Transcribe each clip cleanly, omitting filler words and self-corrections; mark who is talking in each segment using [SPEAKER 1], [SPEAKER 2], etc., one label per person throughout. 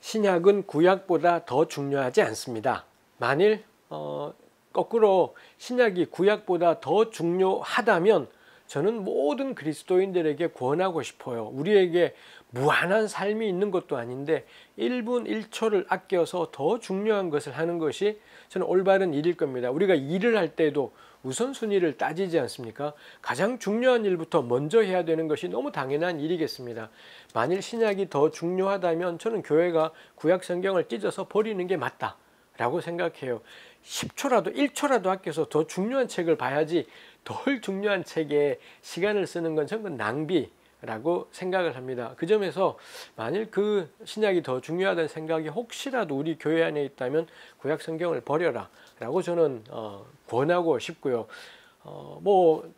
[SPEAKER 1] 신약은 구약보다 더 중요하지 않습니다. 만일 거꾸로 신약이 구약보다 더 중요하다면 저는 모든 그리스도인들에게 권하고 싶어요. 우리에게 무한한 삶이 있는 것도 아닌데 1분 1초를 아껴서 더 중요한 것을 하는 것이 저는 올바른 일일 겁니다. 우리가 일을 할 때도 우선순위를 따지지 않습니까? 가장 중요한 일부터 먼저 해야 되는 것이 너무 당연한 일이겠습니다. 만일 신약이 더 중요하다면 저는 교회가 구약 성경을 찢어서 버리는 게 맞다라고 생각해요. 10초라도 1초라도 아껴서 더 중요한 책을 봐야지 덜 중요한 책에 시간을 쓰는 건 저는 낭비라고 생각을 합니다. 그 점에서 만일 그 신약이 더 중요하다는 생각이 혹시라도 우리 교회 안에 있다면 구약 성경을 버려라 라고 저는 권하고 싶고요.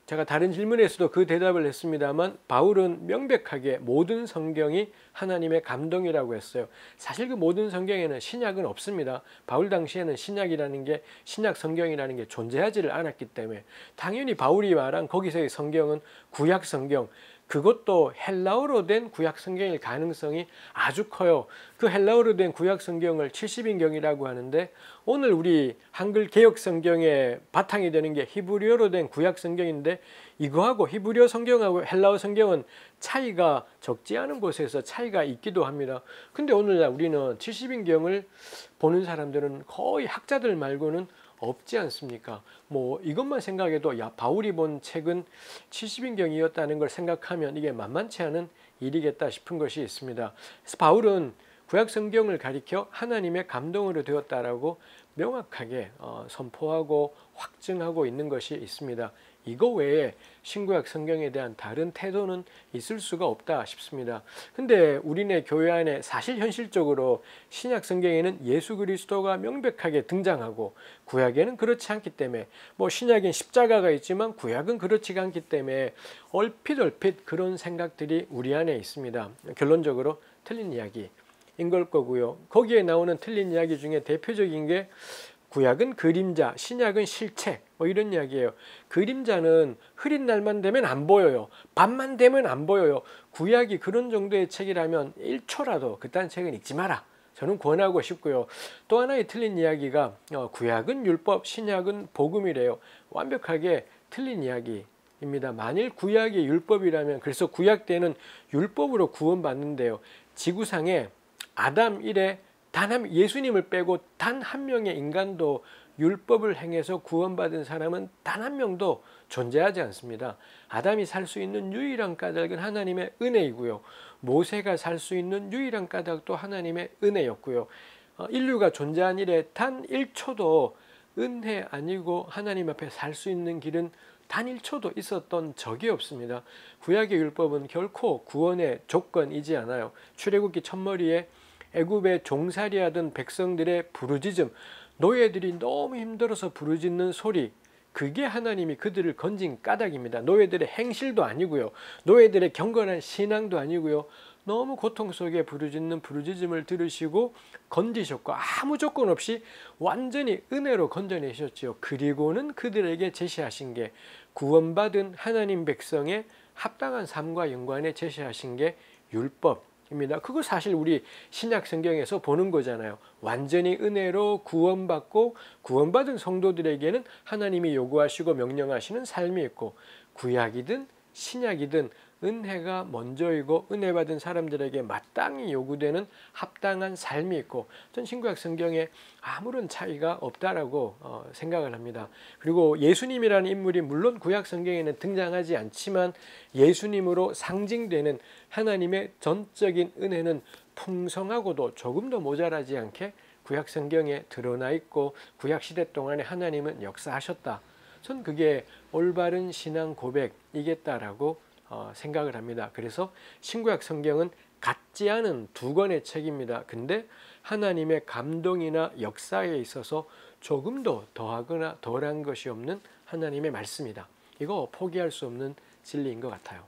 [SPEAKER 1] 제가 다른 질문에서도 그 대답을 했습니다만 바울은 명백하게 모든 성경이 하나님의 감동이라고 했어요. 사실 그 모든 성경에는 신약은 없습니다. 바울 당시에는 신약 성경이라는 게 존재하지를 않았기 때문에 당연히 바울이 말한 거기서의 성경은 구약 성경, 그것도 헬라어로 된 구약 성경일 가능성이 아주 커요. 그 헬라어로 된 구약 성경을 70인경이라고 하는데 오늘 우리 한글 개역 성경의 바탕이 되는 게 히브리어로 된 구약 성경인데 이거하고 히브리어 성경하고 헬라어 성경은 차이가 적지 않은 곳에서 차이가 있기도 합니다. 근데 오늘날 우리는 70인경을 보는 사람들은 거의 학자들 말고는 없지 않습니까? 이것만 생각해도 바울이 본 책은 70인경이었다는 걸 생각하면 이게 만만치 않은 일이겠다 싶은 것이 있습니다. 그래서 바울은 구약 성경을 가리켜 하나님의 감동으로 되었다라고 명확하게 선포하고 확증하고 있는 것이 있습니다. 이거 외에 신구약 성경에 대한 다른 태도는 있을 수가 없다 싶습니다. 근데 우리네 교회 안에 사실 현실적으로 신약 성경에는 예수 그리스도가 명백하게 등장하고 구약에는 그렇지 않기 때문에 신약엔 십자가가 있지만 구약은 그렇지 않기 때문에 얼핏 그런 생각들이 우리 안에 있습니다. 결론적으로 틀린 이야기인 걸 거고요. 거기에 나오는 틀린 이야기 중에 대표적인 게 구약은 그림자, 신약은 실체 이런 이야기예요. 그림자는 흐린 날만 되면 안 보여요. 밤만 되면 안 보여요. 구약이 그런 정도의 책이라면 1초라도 그딴 책은 읽지 마라. 저는 권하고 싶고요. 또 하나의 틀린 이야기가 구약은 율법, 신약은 복음이래요. 완벽하게 틀린 이야기입니다. 만일 구약이 율법이라면 그래서 구약 때는 율법으로 구원받는데요. 지구상에 아담 이래 예수님을 빼고 단 한 명의 인간도 율법을 행해서 구원받은 사람은 단 한 명도 존재하지 않습니다. 아담이 살 수 있는 유일한 까닭은 하나님의 은혜이고요. 모세가 살 수 있는 유일한 까닭도 하나님의 은혜였고요. 인류가 존재한 이래 단 1초도 은혜 아니고 하나님 앞에 살 수 있는 길은 단 1초도 있었던 적이 없습니다. 구약의 율법은 결코 구원의 조건이지 않아요. 출애굽기 첫머리에 애굽에 종살이하던 백성들의 부르짖음, 노예들이 너무 힘들어서 부르짖는 소리, 그게 하나님이 그들을 건진 까닭입니다. 노예들의 행실도 아니고요. 노예들의 경건한 신앙도 아니고요. 너무 고통 속에 부르짖는 부르짖음을 들으시고 건지셨고 아무 조건 없이 완전히 은혜로 건져내셨지요. 그리고는 그들에게 제시하신 게 구원받은 하나님 백성의 합당한 삶과 연관에 제시하신 게 율법입니다. 그거 사실 우리 신약 성경에서 보는 거잖아요. 완전히 은혜로 구원받고 구원받은 성도들에게는 하나님이 요구하시고 명령하시는 삶이 있고 구약이든 신약이든 은혜가 먼저이고 은혜 받은 사람들에게 마땅히 요구되는 합당한 삶이 있고 전 신구약 성경에 아무런 차이가 없다라고 생각을 합니다. 그리고 예수님이라는 인물이 물론 구약 성경에는 등장하지 않지만 예수님으로 상징되는 하나님의 전적인 은혜는 풍성하고도 조금도 모자라지 않게 구약 성경에 드러나 있고 구약 시대 동안에 하나님은 역사하셨다. 전 그게 올바른 신앙 고백이겠다라고 생각을 합니다. 그래서 신구약 성경은 같지 않은 두 권의 책입니다. 근데 하나님의 감동이나 역사에 있어서 조금도 더하거나 덜한 것이 없는 하나님의 말씀이다. 이거 포기할 수 없는 진리인 것 같아요.